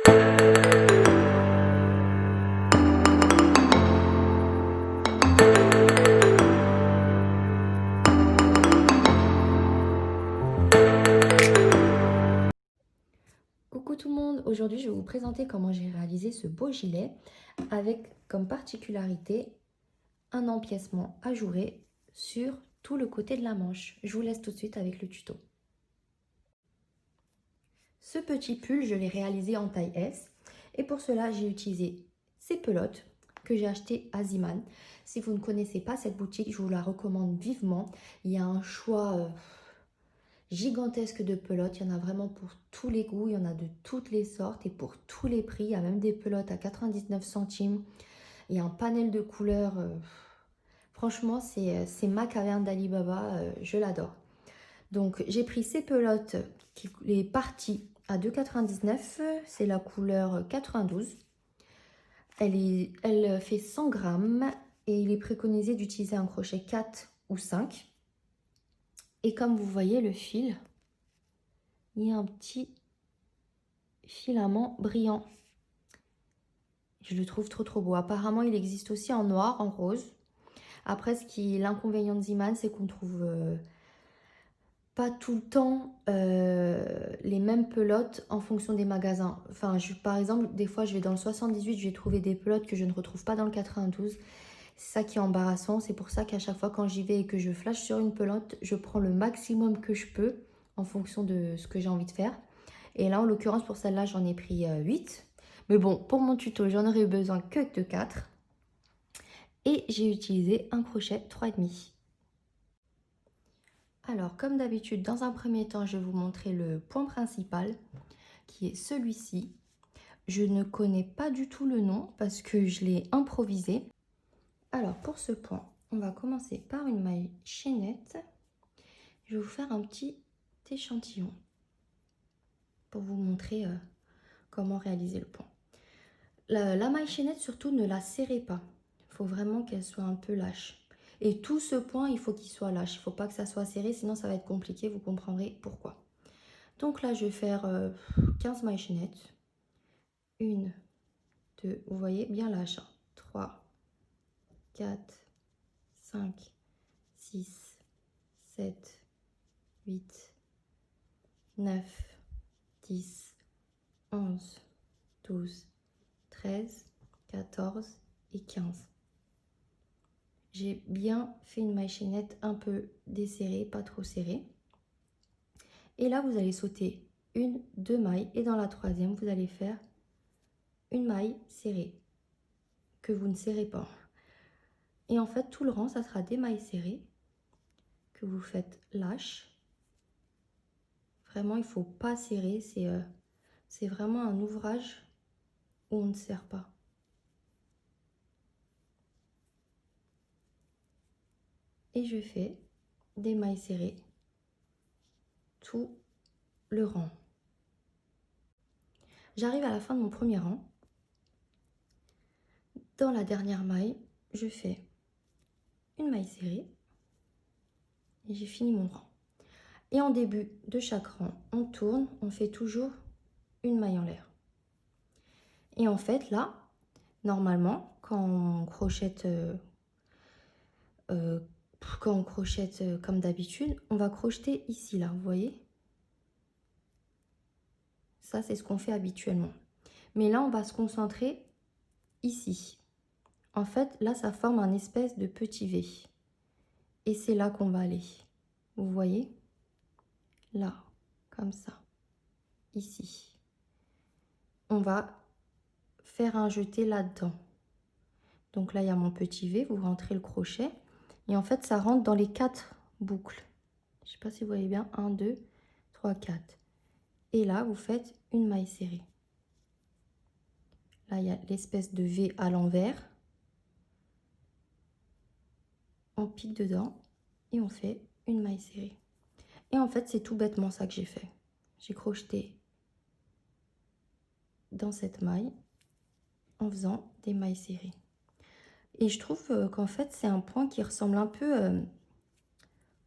Coucou tout le monde, aujourd'hui je vais vous présenter comment j'ai réalisé ce beau gilet avec comme particularité un empiècement ajouré sur tout le côté de la manche. Je vous laisse tout de suite avec le tuto. Ce petit pull, je l'ai réalisé en taille S et pour cela j'ai utilisé ces pelotes que j'ai achetées à Ziman. Si vous ne connaissez pas cette boutique, je vous la recommande vivement. Il y a un choix gigantesque de pelotes, il y en a vraiment pour tous les goûts, il y en a de toutes les sortes et pour tous les prix. Il y a même des pelotes à 99 centimes, il y a un panel de couleurs. Franchement, c'est ma caverne d'Alibaba, je l'adore. Donc j'ai pris ces pelotes, les parties à 2,99, c'est la couleur 92. Elle fait 100 grammes et il est préconisé d'utiliser un crochet 4 ou 5. Et comme vous voyez le fil, il y a un petit filament brillant. Je le trouve trop beau. Apparemment, il existe aussi en noir, en rose. Après, l'inconvénient de Ziman, c'est qu'on trouve pas tout le temps les mêmes pelotes en fonction des magasins. Enfin, par exemple, des fois, je vais dans le 78, je vais trouver des pelotes que je ne retrouve pas dans le 92. C'est ça qui est embarrassant. C'est pour ça qu'à chaque fois, quand j'y vais et que je flash sur une pelote, je prends le maximum que je peux en fonction de ce que j'ai envie de faire. Et là, en l'occurrence, pour celle-là, j'en ai pris 8. Mais bon, pour mon tuto, j'en aurais besoin que de 4. Et j'ai utilisé un crochet 3,5. Alors, comme d'habitude, dans un premier temps, je vais vous montrer le point principal, qui est celui-ci. Je ne connais pas du tout le nom parce que je l'ai improvisé. Alors, pour ce point, on va commencer par une maille chaînette. Je vais vous faire un petit échantillon pour vous montrer comment réaliser le point. La maille chaînette, surtout, ne la serrez pas. Il faut vraiment qu'elle soit un peu lâche. Et tout ce point, il faut qu'il soit lâche. Il ne faut pas que ça soit serré, sinon ça va être compliqué. Vous comprendrez pourquoi. Donc là, je vais faire 15 mailles chaînettes. 1, 2, vous voyez, bien lâche. 3, 4, 5, 6, 7, 8, 9, 10, 11, 12, 13, 14 et 15. J'ai bien fait une maille chaînette un peu desserrée, pas trop serrée. Et là, vous allez sauter 1, 2 mailles. Et dans la troisième, vous allez faire une maille serrée que vous ne serrez pas. Et en fait, tout le rang, ça sera des mailles serrées que vous faites lâches. Vraiment, il ne faut pas serrer. C'est vraiment un ouvrage où on ne serre pas. Et je fais des mailles serrées tout le rang. J'arrive à la fin de mon premier rang. Dans la dernière maille, je fais une maille serrée et j'ai fini mon rang. Et en début de chaque rang, on tourne, on fait toujours une maille en l'air. Et en fait, là, normalement, quand on crochette comme d'habitude, on va crocheter ici, là, vous voyez? Ça, c'est ce qu'on fait habituellement. Mais là, on va se concentrer ici. En fait, là, ça forme un espèce de petit V. Et c'est là qu'on va aller. Vous voyez? Là, comme ça. Ici. On va faire un jeté là-dedans. Donc là, il y a mon petit V. Vous rentrez le crochet. Et en fait, ça rentre dans les 4 boucles. Je ne sais pas si vous voyez bien. 1, 2, 3, 4. Et là, vous faites une maille serrée. Là, il y a l'espèce de V à l'envers. On pique dedans et on fait une maille serrée. Et en fait, c'est tout bêtement ça que j'ai fait. J'ai crocheté dans cette maille en faisant des mailles serrées. Et je trouve qu'en fait, c'est un point qui ressemble un peu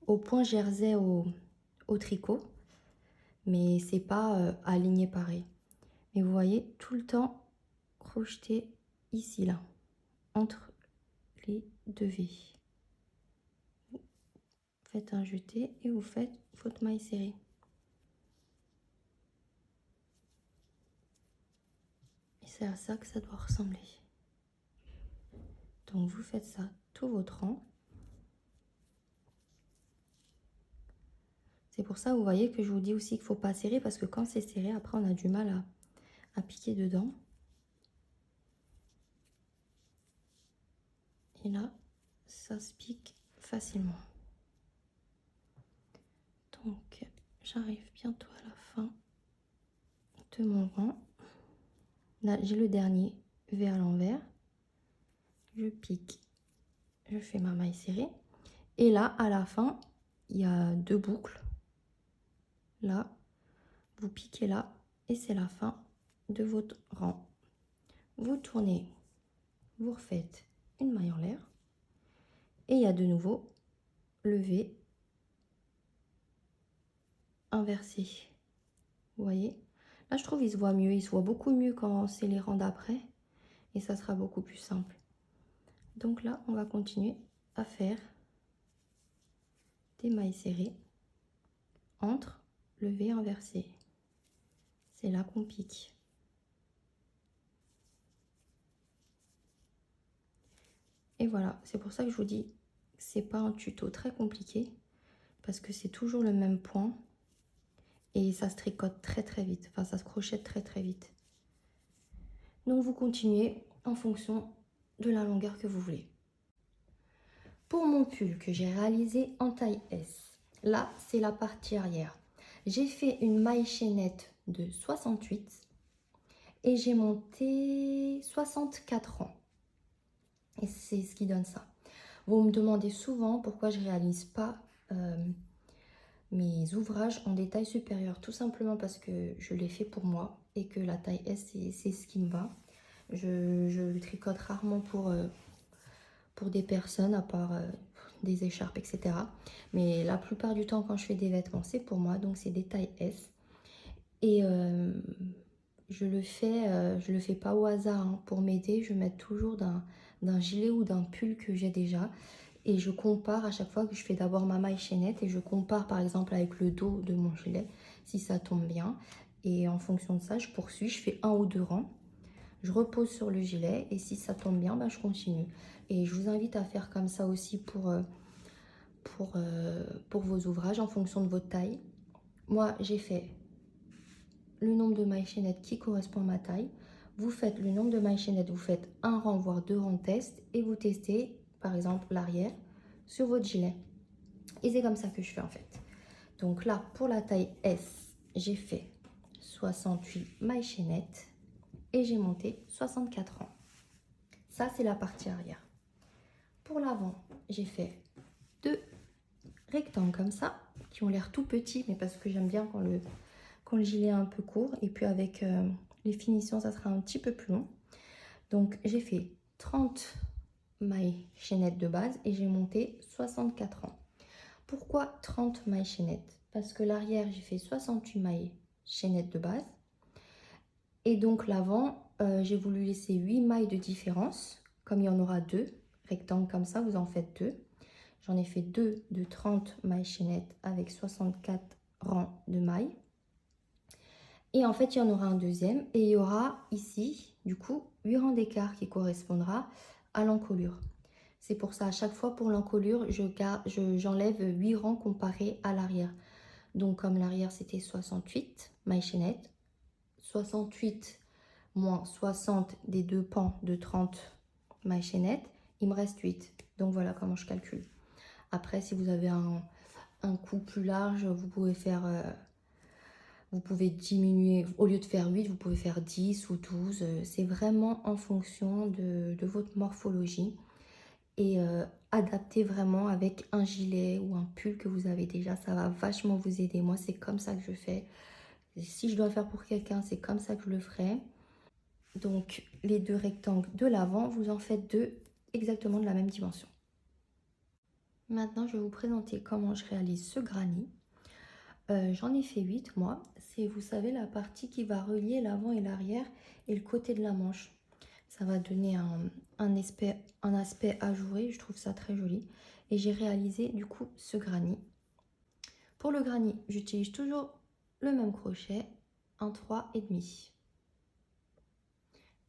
au point jersey au tricot. Mais c'est pas aligné pareil. Mais vous voyez, tout le temps crocheter ici, là, entre les deux V. Vous faites un jeté et vous faites votre maille serrée. Et c'est à ça que ça doit ressembler. Donc vous faites ça tout votre rang. C'est pour ça, vous voyez, que je vous dis aussi qu'il ne faut pas serrer, parce que quand c'est serré, après on a du mal à piquer dedans. Et là, ça se pique facilement. Donc, j'arrive bientôt à la fin de mon rang. Là, j'ai le dernier V à l'envers. Je pique, je fais ma maille serrée. Et là, à la fin, il y a 2 boucles. Là, vous piquez là, et c'est la fin de votre rang. Vous tournez, vous refaites une maille en l'air. Et il y a de nouveau le V inversé. Vous voyez? Là, je trouve qu'il se voit mieux. Il se voit beaucoup mieux quand c'est les rangs d'après. Et ça sera beaucoup plus simple. Donc là, on va continuer à faire des mailles serrées entre le V inversé. C'est là qu'on pique. Et voilà, c'est pour ça que je vous dis que c'est pas un tuto très compliqué, parce que c'est toujours le même point et ça se tricote très très vite, enfin ça se crochette très très vite. Donc vous continuez en fonction de la longueur que vous voulez. Pour mon pull que j'ai réalisé en taille S, là c'est la partie arrière. J'ai fait une maille chaînette de 68 et j'ai monté 64 rangs. Et c'est ce qui donne ça. Vous me demandez souvent pourquoi je ne réalise pas mes ouvrages en détail supérieur. Tout simplement parce que je l'ai fait pour moi et que la taille S, c'est ce qui me va. Je le tricote rarement pour des personnes, à part des écharpes, etc. Mais la plupart du temps, quand je fais des vêtements, c'est pour moi. Donc, c'est des tailles S. Et je le fais pas au hasard, hein. Pour m'aider, je mets toujours d'un gilet ou d'un pull que j'ai déjà. Et je compare à chaque fois que je fais d'abord ma maille chaînette. Et je compare par exemple avec le dos de mon gilet, si ça tombe bien. Et en fonction de ça, je poursuis, je fais 1 ou 2 rangs. Je repose sur le gilet et si ça tombe bien, bah, je continue. Et je vous invite à faire comme ça aussi pour vos ouvrages en fonction de votre taille. Moi, j'ai fait le nombre de mailles chaînettes qui correspond à ma taille. Vous faites le nombre de mailles chaînettes, vous faites 1 rang, voire 2 rangs test et vous testez, par exemple, l'arrière sur votre gilet. Et c'est comme ça que je fais en fait. Donc là, pour la taille S, j'ai fait 68 mailles chaînettes et j'ai monté 64 rangs. Ça, c'est la partie arrière. Pour l'avant, j'ai fait 2 rectangles comme ça, qui ont l'air tout petits, mais parce que j'aime bien quand le gilet est un peu court. Et puis avec les finitions, ça sera un petit peu plus long. Donc, j'ai fait 30 mailles chaînettes de base et j'ai monté 64 rangs. Pourquoi 30 mailles chaînettes? Parce que l'arrière, j'ai fait 68 mailles chaînettes de base. Et donc l'avant, j'ai voulu laisser 8 mailles de différence. Comme il y en aura 2 rectangles comme ça, vous en faites 2. J'en ai fait 2 de 30 mailles chaînettes avec 64 rangs de mailles. Et en fait, il y en aura un deuxième. Et il y aura ici, du coup, 8 rangs d'écart qui correspondra à l'encolure. C'est pour ça, à chaque fois pour l'encolure, j'enlève 8 rangs comparés à l'arrière. Donc, comme l'arrière, c'était 68 mailles chaînettes. 68 moins 60 des 2 pans de 30 mailles chaînettes, il me reste 8. Donc, voilà comment je calcule. Après, si vous avez un cou plus large, vous pouvez diminuer. Au lieu de faire 8, vous pouvez faire 10 ou 12. C'est vraiment en fonction de votre morphologie. Et adapter vraiment avec un gilet ou un pull que vous avez déjà. Ça va vachement vous aider. Moi, c'est comme ça que je fais. Si je dois faire pour quelqu'un, c'est comme ça que je le ferai. Donc, les 2 rectangles de l'avant, vous en faites 2 exactement de la même dimension. Maintenant, je vais vous présenter comment je réalise ce granny. J'en ai fait 8 moi. C'est, vous savez, la partie qui va relier l'avant et l'arrière et le côté de la manche. Ça va donner un aspect ajouré, je trouve ça très joli. Et j'ai réalisé du coup ce granny. Pour le granny, j'utilise toujours le même crochet, un 3,5.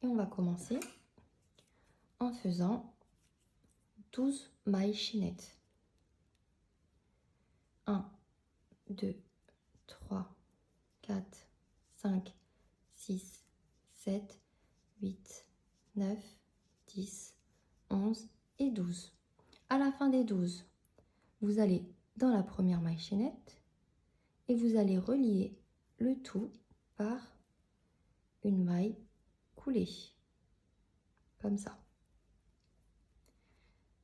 Et on va commencer en faisant 12 mailles chaînettes. 1, 2, 3, 4, 5, 6, 7, 8, 9, 10, 11 et 12. À la fin des 12, vous allez dans la première maille chaînette et vous allez relier le tout par une maille coulée, comme ça.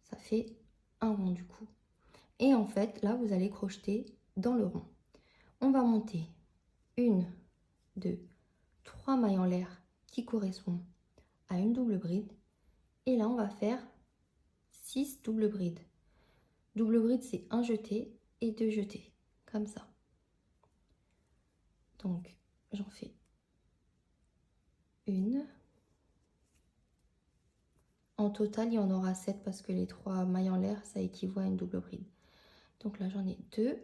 Ça fait un rond du coup. Et en fait, là, vous allez crocheter dans le rond. On va monter 1, 2, 3 mailles en l'air qui correspondent à une double bride. Et là, on va faire 6 doubles brides. Double bride, c'est un jeté et 2 jetés, comme ça. Donc, j'en fais une. En total, il y en aura 7 parce que les 3 mailles en l'air, ça équivaut à une double bride. Donc là, j'en ai 2.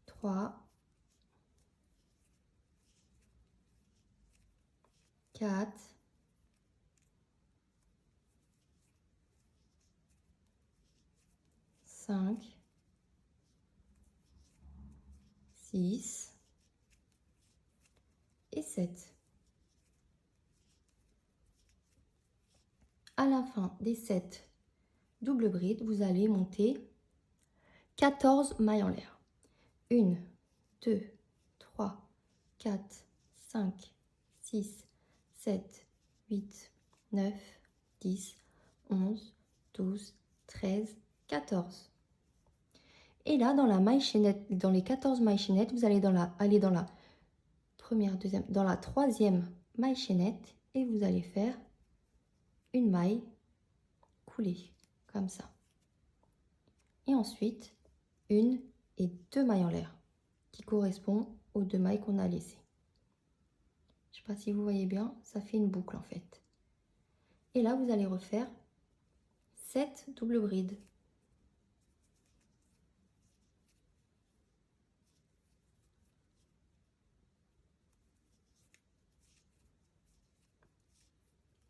3. 4. 5. 6. Et 7. À la fin des 7 doubles brides, vous allez monter 14 mailles en l'air. 1, 2, 3, 4, 5, 6, 7, 8, 9, 10, 11, 12, 13, 14. Et là, dans la maille chaînette, dans les 14 mailles chaînettes, vous allez aller dans la première, deuxième, dans la troisième maille chaînette et vous allez faire une maille coulée, comme ça. Et ensuite, une et 2 mailles en l'air, qui correspondent aux 2 mailles qu'on a laissées. Je ne sais pas si vous voyez bien, ça fait une boucle en fait. Et là, vous allez refaire 7 doubles brides.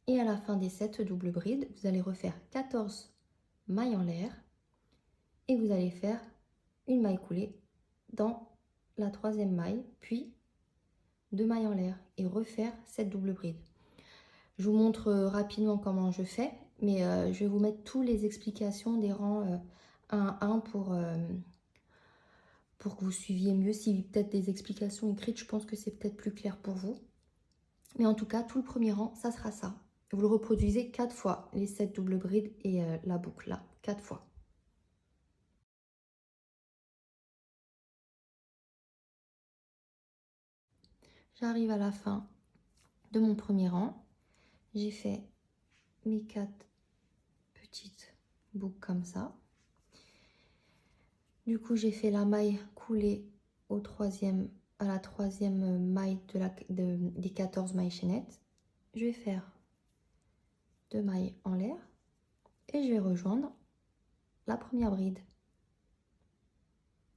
Et à la fin des 7 doubles brides, vous allez refaire 14 mailles en l'air et vous allez faire une maille coulée dans la troisième maille, puis 2 mailles en l'air et refaire 7 doubles brides. Je vous montre rapidement comment je fais, mais je vais vous mettre toutes les explications des rangs 1 à 1 pour que vous suiviez mieux. Si peut-être des explications écrites, je pense que c'est peut-être plus clair pour vous. Mais en tout cas, tout le premier rang, ça sera ça. Vous le reproduisez 4 fois, les 7 doubles brides et la boucle là, 4 fois. J'arrive à la fin de mon premier rang. J'ai fait mes 4 petites boucles comme ça. Du coup, j'ai fait la maille coulée à la troisième maille des 14 mailles chaînettes. Je vais faire 2 mailles en l'air et je vais rejoindre la première bride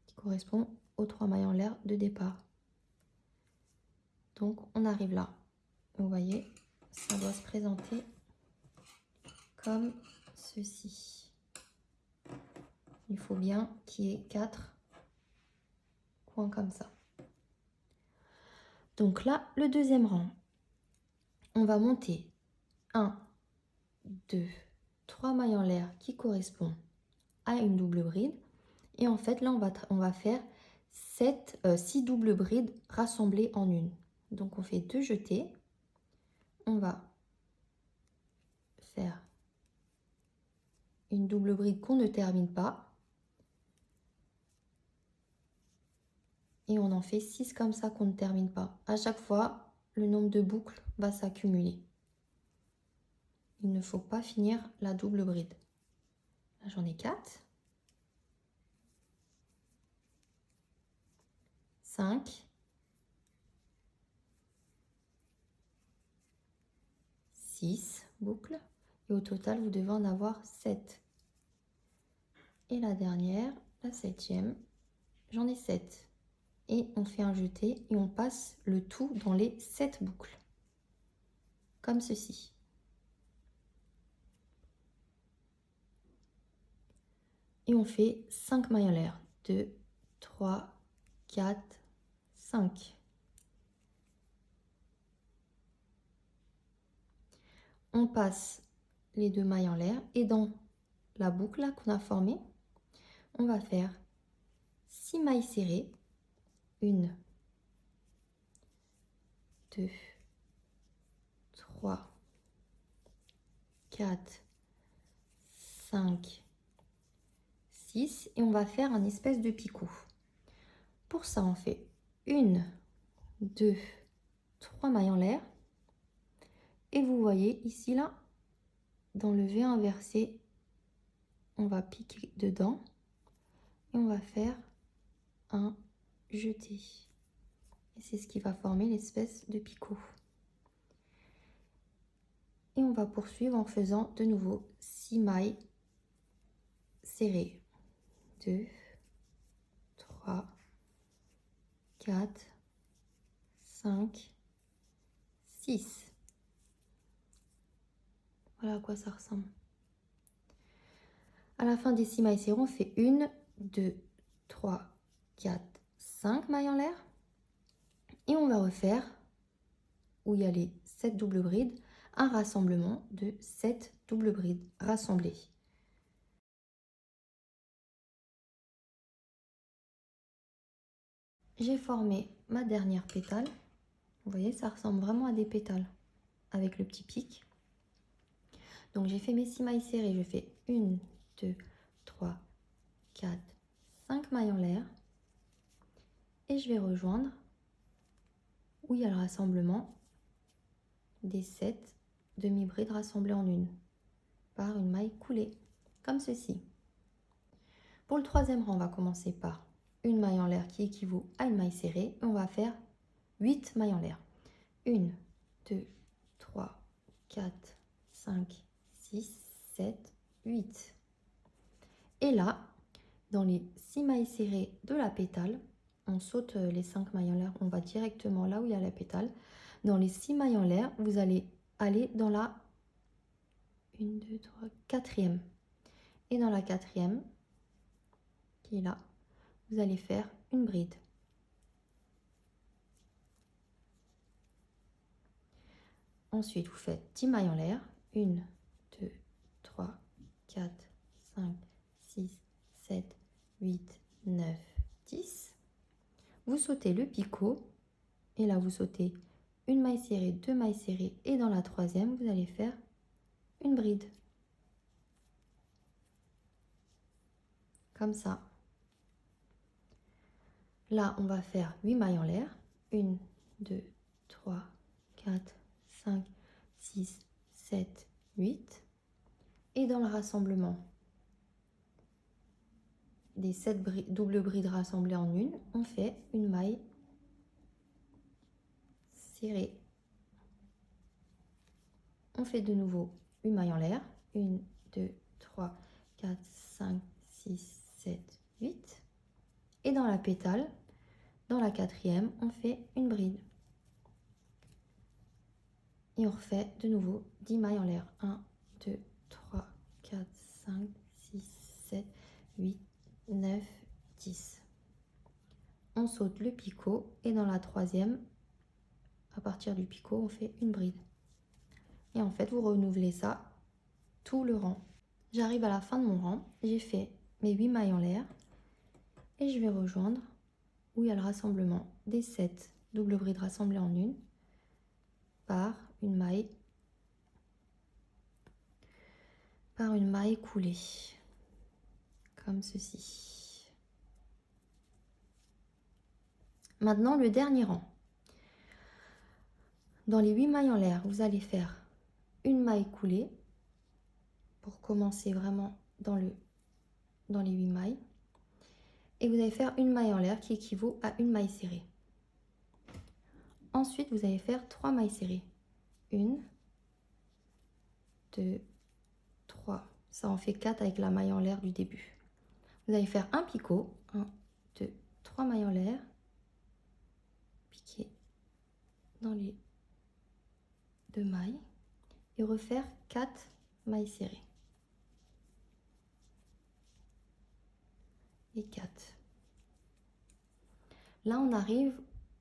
qui correspond aux 3 mailles en l'air de départ. Donc, on arrive là. Vous voyez, ça doit se présenter comme ceci. Il faut bien qu'il y ait 4 coins comme ça. Donc là, le deuxième rang, on va monter 1, 2, 3 mailles en l'air qui correspondent à une double bride. Et en fait, là, on va faire 6 doubles brides rassemblées en une. Donc, on fait 2 jetés. On va faire une double bride qu'on ne termine pas. Et on en fait 6 comme ça qu'on ne termine pas. À chaque fois, le nombre de boucles va s'accumuler. Il ne faut pas finir la double bride. Là, j'en ai 4. 5, 6 boucles. Et au total, vous devez en avoir 7. Et la dernière, la 7e, j'en ai 7. Et on fait un jeté et on passe le tout dans les 7 boucles. Comme ceci. Et on fait 5 mailles en l'air. 2, 3, 4, 5. On passe les 2 mailles en l'air et dans la boucle là qu'on a formée, on va faire 6 mailles serrées. 1, 2, 3, 4, 5, 6 et on va faire un espèce de picot. Pour ça, on fait 1, 2, 3 mailles en l'air. Et vous voyez ici, là, dans le V inversé, on va piquer dedans et on va faire un jeté. Et c'est ce qui va former l'espèce de picot. Et on va poursuivre en faisant de nouveau 6 mailles serrées. 2, 3, 4, 5, 6. Voilà à quoi ça ressemble. À la fin des 6 mailles serrées, on fait 1, 2, 3, 4, 5 mailles en l'air. Et on va refaire, où il y a les 7 doubles brides, un rassemblement de 7 doubles brides rassemblées. J'ai formé ma dernière pétale. Vous voyez, ça ressemble vraiment à des pétales avec le petit pic. Donc j'ai fait mes 6 mailles serrées, je fais 1, 2, 3, 4, 5 mailles en l'air. Et je vais rejoindre où il y a le rassemblement des 7 demi-brides rassemblées en une par une maille coulée, comme ceci. Pour le troisième rang, on va commencer par une maille en l'air qui équivaut à une maille serrée. Et on va faire 8 mailles en l'air. 1, 2, 3, 4, 5, 6, 7, 8. Et là, dans les 6 mailles serrées de la pétale, on saute les 5 mailles en l'air, on va directement là où il y a la pétale. Dans les 6 mailles en l'air, vous allez aller dans la 1, 2, 3, 4e. Et dans la 4e, qui est là, vous allez faire une bride. Ensuite, vous faites 10 mailles en l'air. 1, 2, 3, 4, 5, 6, 7, 8, 9, 10. Vous sautez le picot. Et là, vous sautez une maille serrée, 2 mailles serrées. Et dans la 3e, vous allez faire une bride. Comme ça. Là, on va faire 8 mailles en l'air. 1, 2, 3, 4, 5, 6, 7, 8. Et dans le rassemblement des 7 doubles brides rassemblées en une, on fait une maille serrée. On fait de nouveau une maille en l'air. 1, 2, 3, 4, 5, 6, 7, 8. Et dans la pétale, dans la 4e, on fait une bride. Et on refait de nouveau 10 mailles en l'air. 1, 2, 3, 4, 5, 6, 7, 8, 9, 10. On saute le picot et dans la 3e, à partir du picot, on fait une bride. Et en fait, vous renouvelez ça tout le rang. J'arrive à la fin de mon rang, j'ai fait mes 8 mailles en l'air et je vais rejoindre où il y a le rassemblement des 7 doubles brides rassemblées en une par une maille coulée, comme ceci. Maintenant, le dernier rang. Dans les 8 mailles en l'air, vous allez faire une maille coulée pour commencer vraiment dans les 8 mailles. Et vous allez faire une maille en l'air qui équivaut à une maille serrée. Ensuite, vous allez faire 3 mailles serrées. 1, 2, 3. Ça en fait 4 avec la maille en l'air du début. Vous allez faire un picot. 1, 2, 3 mailles en l'air. Piquer dans les 2 mailles. Et refaire 4 mailles serrées. Et 4. Là, on arrive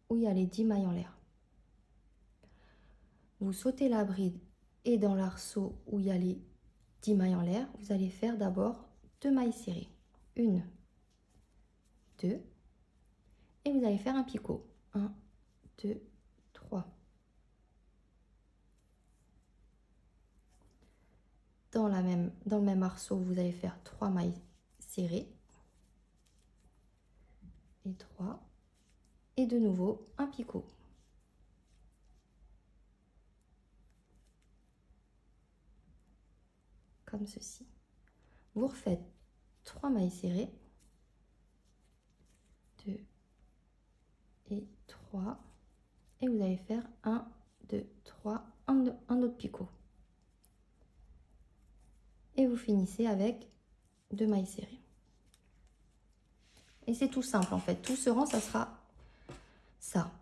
où il y a les 10 mailles en l'air. Vous sautez la bride et dans l'arceau où il y a les 10 mailles en l'air, vous allez faire d'abord 2 mailles serrées. 1, 2. Et vous allez faire un picot. 1, 2, 3. Dans le même arceau, vous allez faire 3 mailles serrées. Et 3. Et de nouveau, un picot. Comme ceci. Vous refaites 3 mailles serrées. 2 et 3. Et vous allez faire 1, 2, 3, un autre picot. Et vous finissez avec 2 mailles serrées. Et c'est tout simple en fait. Tout ce rang, ça sera ça.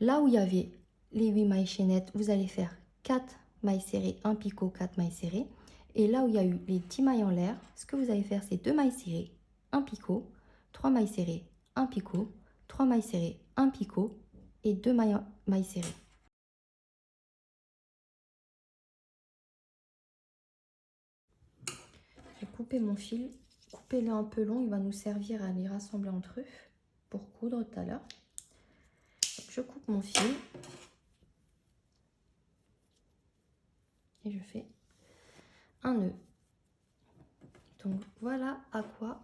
Là où il y avait les 8 mailles chaînettes, vous allez faire 4 mailles serrées, un picot, 4 mailles serrées. Et là où il y a eu les 10 mailles en l'air, ce que vous allez faire, c'est 2 mailles serrées, un picot, 3 mailles serrées, un picot, 3 mailles serrées, un picot et 2 mailles serrées. J'ai coupé mon fil. Coupez-le un peu long, il va nous servir à les rassembler entre eux pour coudre tout à l'heure. Je coupe mon fil et je fais un nœud. Donc voilà à quoi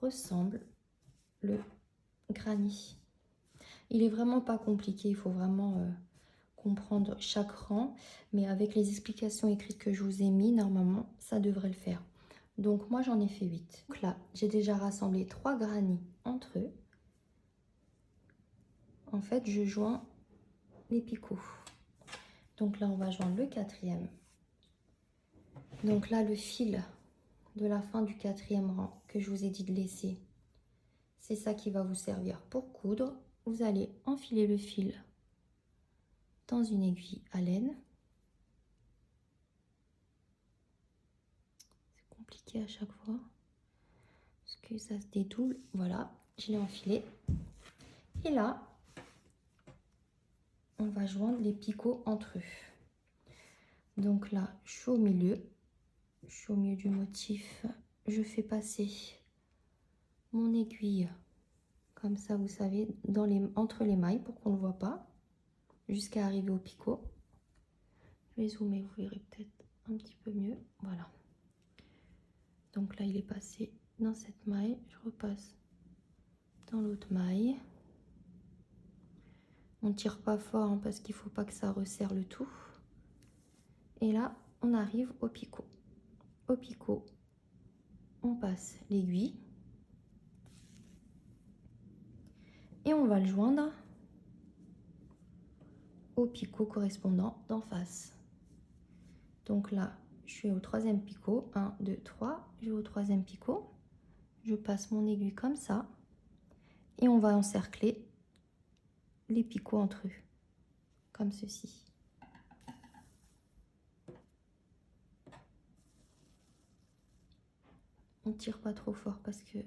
ressemble le granny. Il est vraiment pas compliqué, il faut vraiment comprendre chaque rang, mais avec les explications écrites que je vous ai mis, normalement ça devrait le faire. Donc moi j'en ai fait 8. Donc là j'ai déjà rassemblé 3 grannies entre eux. En fait je joins les picots. Donc là on va joindre le 4e. Donc là le fil de la fin du 4e rang que je vous ai dit de laisser, c'est ça qui va vous servir pour coudre. Vous allez enfiler le fil dans une aiguille à laine. C'est compliqué à chaque fois parce que ça se dédouble. Voilà, je l'ai enfilé. Et là, on va joindre les picots entre eux. Donc là, je suis au milieu. Je suis au milieu du motif. Je fais passer mon aiguille comme ça, vous savez, entre les mailles pour qu'on ne le voit pas, jusqu'à arriver au picot. Je vais zoomer, vous verrez peut-être un petit peu mieux. Voilà. Donc là, il est passé dans cette maille. Je repasse dans l'autre maille. On ne tire pas fort hein, parce qu'il ne faut pas que ça resserre le tout. Et là, on arrive au picot. Au picot, on passe l'aiguille. Et on va le joindre au picot correspondant d'en face. Donc là, je suis au 3e picot. 1, 2, 3. Je vais au 3e picot. Je passe mon aiguille comme ça. Et on va encercler les picots entre eux. Comme ceci. On ne tire pas trop fort parce que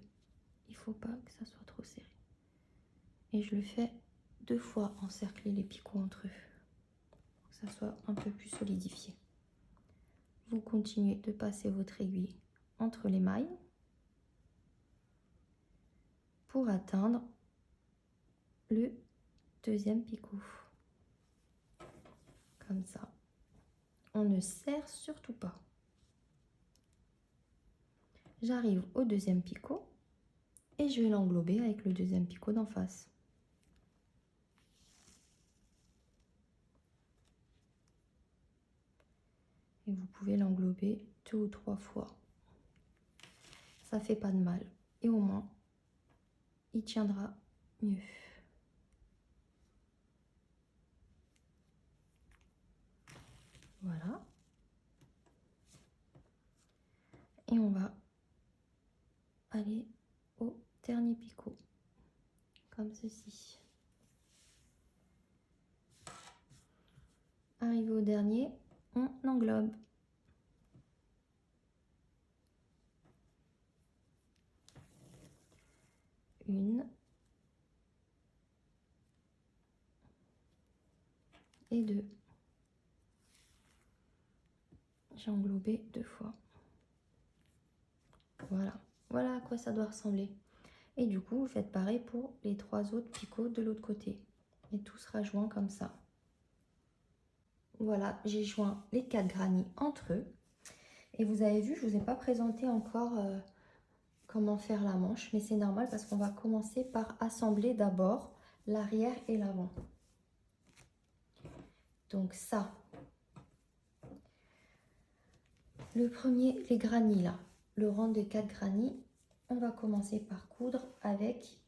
il faut pas que ça soit trop serré. Et je le fais 2 fois, encercler les picots entre eux. Pour que ça soit un peu plus solidifié. Vous continuez de passer votre aiguille entre les mailles pour atteindre le 2e picot. Comme ça. On ne serre surtout pas. J'arrive au 2e picot et je vais l'englober avec le 2e picot d'en face. Et vous pouvez l'englober 2 ou 3 fois. Ça fait pas de mal. et au moins il tiendra mieux. Voilà. Et on va aller au dernier picot, comme ceci. Arrivé au dernier, on englobe. Une et deux. J'ai englobé 2 fois. Voilà. Voilà à quoi ça doit ressembler. Et du coup, vous faites pareil pour les 3 autres picots de l'autre côté. Et tout sera joint comme ça. Voilà, j'ai joint les 4 granits entre eux. Et vous avez vu, je ne vous ai pas présenté encore comment faire la manche. Mais c'est normal parce qu'on va commencer par assembler d'abord l'arrière et l'avant. Donc ça, le premier, les granits là, le rang de 4 granits, on va commencer par coudre avec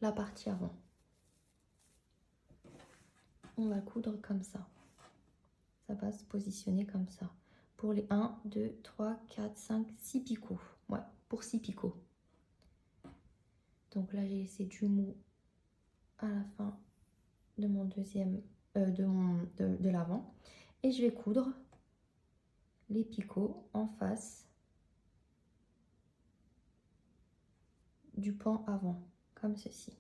la partie avant. On va coudre comme ça. Ça va se positionner comme ça. Pour les 1, 2, 3, 4, 5, 6 picots. Ouais, pour 6 picots. Donc là, j'ai laissé du mou à la fin de mon deuxième, de l'avant. Et je vais coudre les picots en face du pan avant, comme ceci.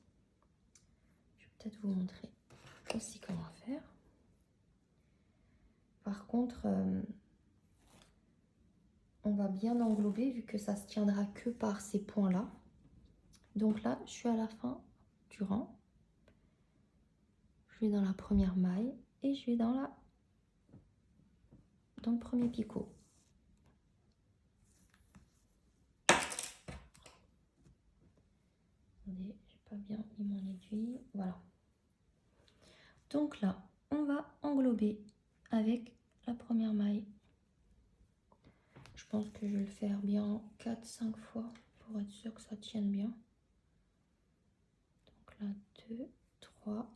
Je vais peut-être vous montrer aussi comment faire. Par contre, on va bien englober vu que ça se tiendra que par ces points-là. Donc là, je suis à la fin du rang. Je vais dans la première maille et je vais dans le premier picot. Attendez, j'ai pas bien mis mon aiguille. Voilà. Donc là, on va englober avec la première maille. Je pense que je vais le faire bien 4-5 fois pour être sûr que ça tienne bien. Donc là, 2, 3.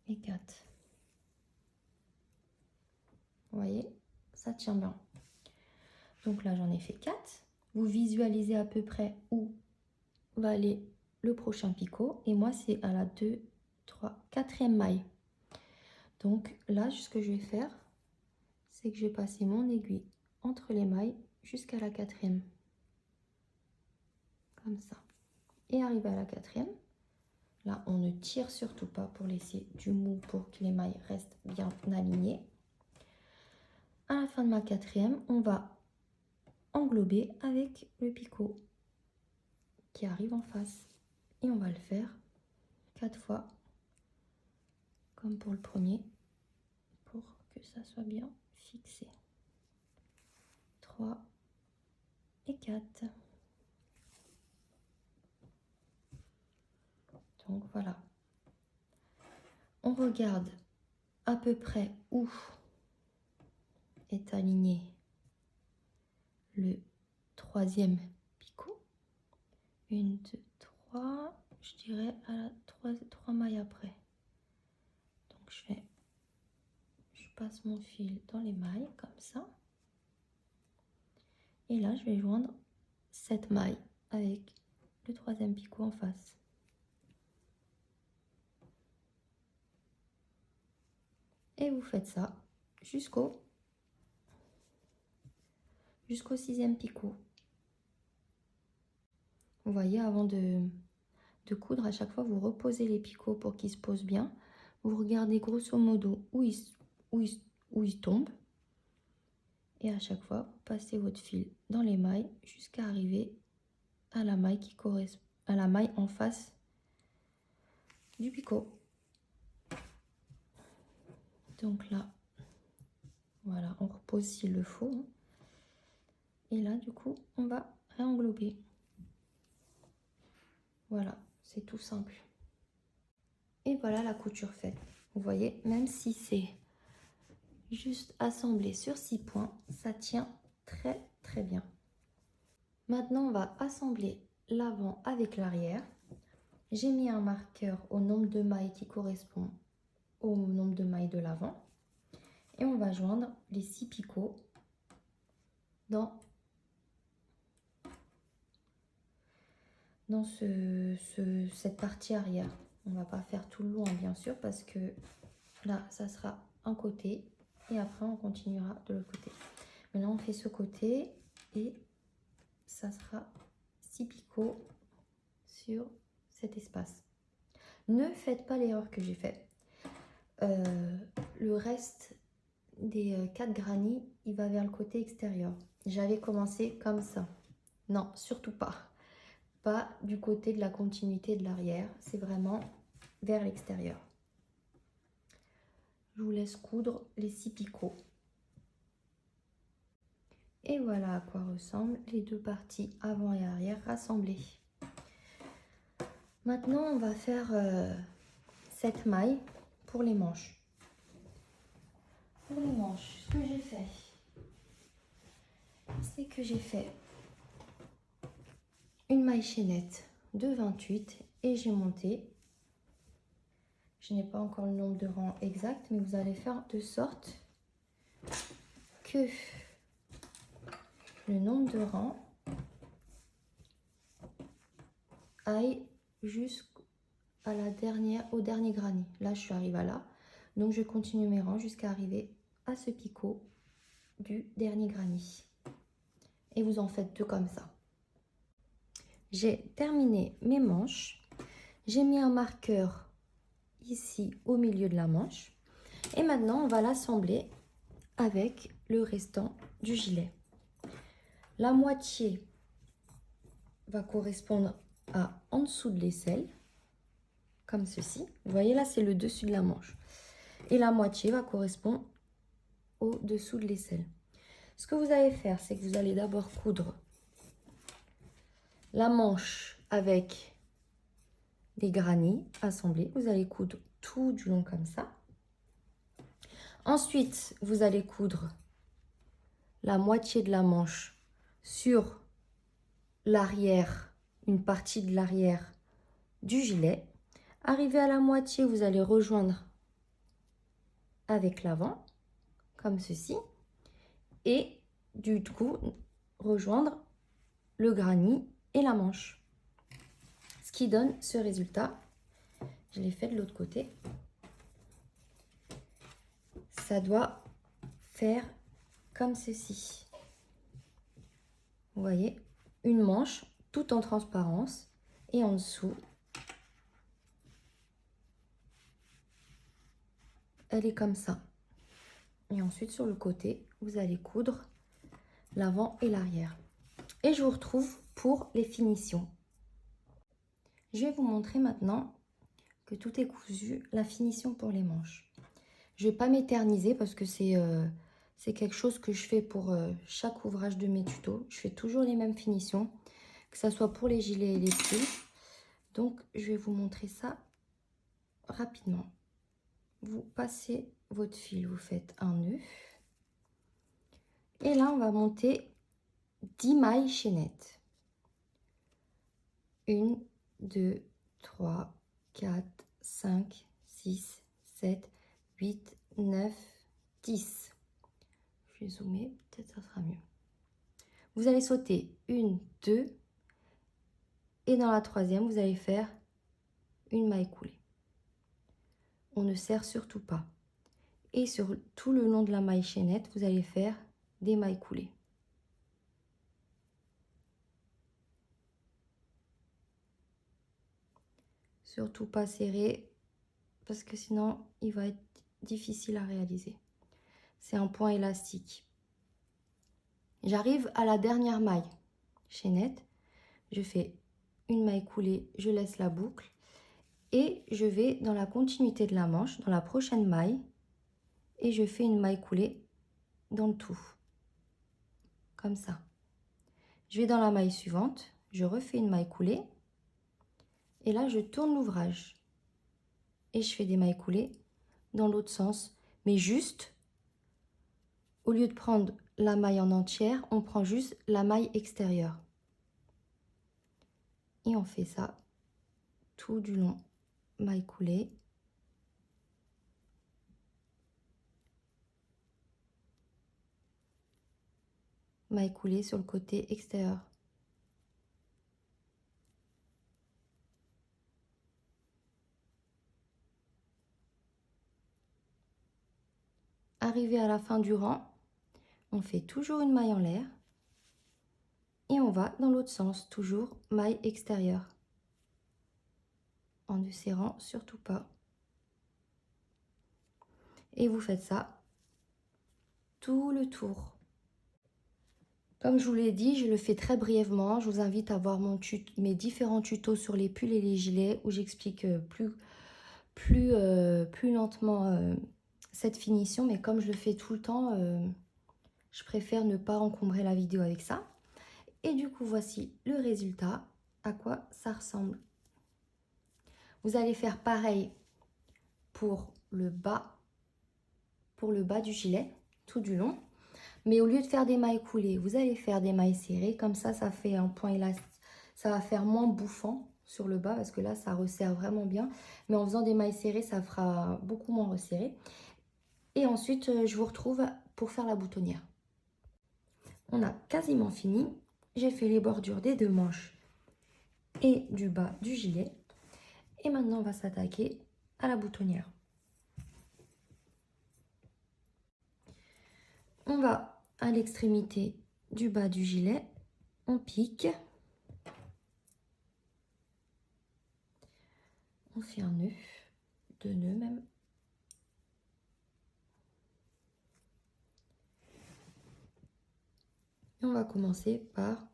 Et 4. Vous voyez, ça tient bien. Donc là, j'en ai fait 4. Vous visualisez à peu près où va aller le prochain picot. Et moi, c'est à la 2, 3, 4e maille. Donc là, ce que je vais faire, c'est que je vais passer mon aiguille entre les mailles jusqu'à la 4e. Comme ça. Et arrivé à la 4e, là, on ne tire surtout pas pour laisser du mou pour que les mailles restent bien alignées. À la fin de ma 4e, on va englober avec le picot qui arrive en face. Et on va le faire 4 fois, comme pour le premier, pour que ça soit bien fixé. 3 et 4. Donc voilà. On regarde à peu près où est aligné le 3e picot. 1, 2, 3. Je dirais à la 3 mailles après. Donc je passe mon fil dans les mailles comme ça. Et là, je vais joindre cette maille avec le 3e picot en face. Et vous faites ça jusqu'au 6e picot. Vous voyez, avant de coudre, à chaque fois, vous reposez les picots pour qu'ils se posent bien. Vous regardez grosso modo où ils tombent. Et à chaque fois, vous passez votre fil dans les mailles jusqu'à arriver à la maille qui correspond à la maille en face du picot. Donc là, voilà, on repose s'il le faut. Hein. Et là, du coup, on va réenglober. Voilà, c'est tout simple. Et voilà la couture faite. Vous voyez, même si c'est juste assembler sur 6 points, ça tient très très bien. Maintenant, on va assembler l'avant avec l'arrière. J'ai mis un marqueur au nombre de mailles qui correspond au nombre de mailles de l'avant. Et on va joindre les 6 picots dans cette partie arrière. On ne va pas faire tout le long, bien sûr, parce que là, ça sera un côté et après, on continuera de l'autre côté. Maintenant, on fait ce côté et ça sera 6 picots sur cet espace. Ne faites pas l'erreur que j'ai faite. Le reste des 4 granits, il va vers le côté extérieur. J'avais commencé comme ça. Non, surtout pas. Pas du côté de la continuité de l'arrière. C'est vraiment vers l'extérieur. Je vous laisse coudre les 6 picots. Et voilà à quoi ressemblent les deux parties avant et arrière rassemblées. Maintenant, on va faire cette maille pour les manches. Pour les manches, ce que j'ai fait, c'est que j'ai fait une maille chaînette de 28 et j'ai monté. Je n'ai pas encore le nombre de rangs exact, mais vous allez faire de sorte que le nombre de rangs aille au dernier granit. Là, je suis arrivée à là. Donc, je continue mes rangs jusqu'à arriver à ce picot du dernier granit. Et vous en faites deux comme ça. J'ai terminé mes manches. J'ai mis un marqueur ici au milieu de la manche. Et maintenant, on va l'assembler avec le restant du gilet. La moitié va correspondre à en dessous de l'aisselle, comme ceci. Vous voyez là, c'est le dessus de la manche. Et la moitié va correspondre au dessous de l'aisselle. Ce que vous allez faire, c'est que vous allez d'abord coudre la manche avec des granits assemblés. Vous allez coudre tout du long comme ça. Ensuite, vous allez coudre la moitié de la manche sur l'arrière, une partie de l'arrière du gilet. Arrivé à la moitié, vous allez rejoindre avec l'avant, comme ceci. Et du coup, rejoindre le granit et la manche. Ce qui donne ce résultat. Je l'ai fait de l'autre côté. Ça doit faire comme ceci. Vous voyez, une manche tout en transparence et en dessous, elle est comme ça. Et ensuite, sur le côté, vous allez coudre l'avant et l'arrière. Et je vous retrouve pour les finitions. Je vais vous montrer maintenant que tout est cousu, la finition pour les manches. Je ne vais pas m'éterniser parce que c'est quelque chose que je fais pour chaque ouvrage de mes tutos. Je fais toujours les mêmes finitions, que ce soit pour les gilets et les pulls. Donc, je vais vous montrer ça rapidement. Vous passez votre fil, vous faites un nœud. Et là, on va monter 10 mailles chaînettes. 1, 2, 3, 4, 5, 6, 7, 8, 9, 10. Je vais zoomer, peut-être ça sera mieux. Vous allez sauter 1, 2 et dans la troisième, vous allez faire une maille coulée. On ne serre surtout pas. Et sur tout le long de la maille chaînette, vous allez faire des mailles coulées. Surtout pas serré parce que sinon il va être difficile à réaliser. C'est un point élastique. J'arrive à la dernière maille chaînette. Je fais une maille coulée, je laisse la boucle et je vais dans la continuité de la manche, dans la prochaine maille et je fais une maille coulée dans le tout. Comme ça. Je vais dans la maille suivante, je refais une maille coulée et là je tourne l'ouvrage et je fais des mailles coulées dans l'autre sens, mais juste au lieu de prendre la maille en entière, on prend juste la maille extérieure. Et on fait ça tout du long, maille coulée. Maille coulée sur le côté extérieur. Arrivé à la fin du rang, on fait toujours une maille en l'air et on va dans l'autre sens, toujours maille extérieure. En ne serrant surtout pas. Et vous faites ça tout le tour. Comme je vous l'ai dit, je le fais très brièvement. Je vous invite à voir mes différents tutos sur les pulls et les gilets où j'explique plus lentement cette finition. Mais comme je le fais tout le temps, je préfère ne pas encombrer la vidéo avec ça. Et du coup, voici le résultat, à quoi ça ressemble. Vous allez faire pareil pour le bas du gilet, tout du long. Mais au lieu de faire des mailles coulées, vous allez faire des mailles serrées. Comme ça fait un point élastique. Ça va faire moins bouffant sur le bas parce que là, ça resserre vraiment bien. Mais en faisant des mailles serrées, ça fera beaucoup moins resserré. Et ensuite, je vous retrouve pour faire la boutonnière. On a quasiment fini. J'ai fait les bordures des deux manches et du bas du gilet. Et maintenant, on va s'attaquer à la boutonnière. On va à l'extrémité du bas du gilet, on pique, on fait un nœud, 2 nœuds même. Et on va commencer par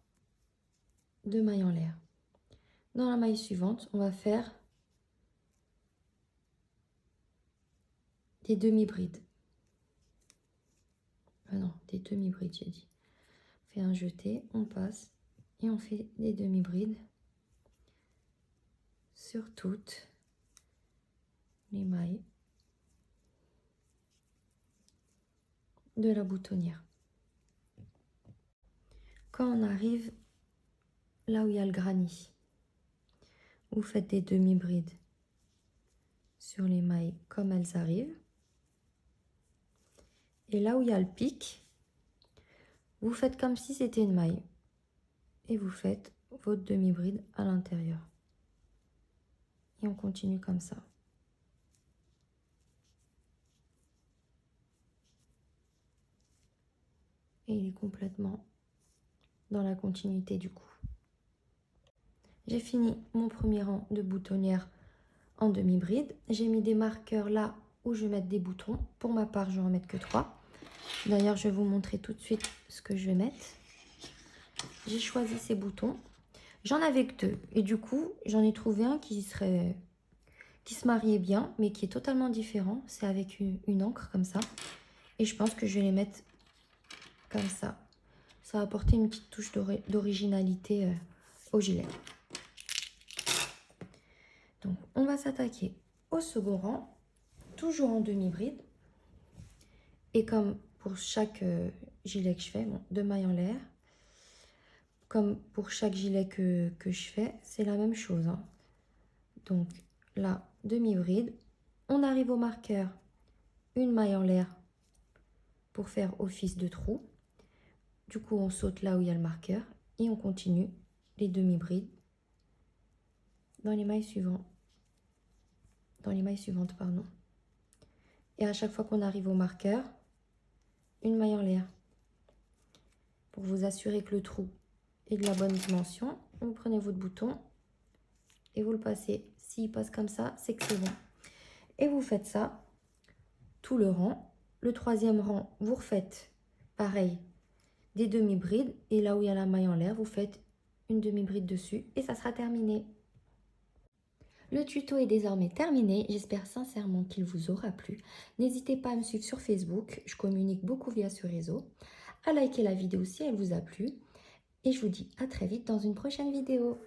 2 mailles en l'air. Dans la maille suivante, on va faire des demi-brides. Non, des demi-brides, j'ai dit. On fait un jeté, on passe et on fait des demi-brides sur toutes les mailles de la boutonnière. Quand on arrive là où il y a le granit, vous faites des demi-brides sur les mailles comme elles arrivent. Et là où il y a le pic, vous faites comme si c'était une maille. Et vous faites votre demi-bride à l'intérieur. Et on continue comme ça. Et il est complètement dans la continuité du coup. J'ai fini mon premier rang de boutonnière en demi-bride. J'ai mis des marqueurs là où je vais mettre des boutons. Pour ma part, je vais en mettre que 3. D'ailleurs, je vais vous montrer tout de suite ce que je vais mettre. J'ai choisi ces boutons. J'en avais que 2. Et du coup, j'en ai trouvé un qui se mariait bien, mais qui est totalement différent. C'est avec une encre comme ça. Et je pense que je vais les mettre comme ça. Ça va apporter une petite touche d'originalité au gilet. Donc, on va s'attaquer au second rang, toujours en demi-bride. Et comme pour chaque gilet que je fais, bon, 2 mailles en l'air. Comme pour chaque gilet que je fais, c'est la même chose. Hein. Donc là, demi-bride. On arrive au marqueur, une maille en l'air pour faire office de trou. Du coup, on saute là où il y a le marqueur et on continue les demi-brides dans les mailles suivantes. Pardon. Et à chaque fois qu'on arrive au marqueur, une maille en l'air. Pour vous assurer que le trou est de la bonne dimension, vous prenez votre bouton et vous le passez. S'il passe comme ça, c'est que c'est bon. Et vous faites ça tout le rang. Le troisième rang, vous refaites pareil, des demi-brides. Et là où il y a la maille en l'air, vous faites une demi-bride dessus et ça sera terminé. Le tuto est désormais terminé. J'espère sincèrement qu'il vous aura plu. N'hésitez pas à me suivre sur Facebook. Je communique beaucoup via ce réseau. À liker la vidéo si elle vous a plu. Et je vous dis à très vite dans une prochaine vidéo.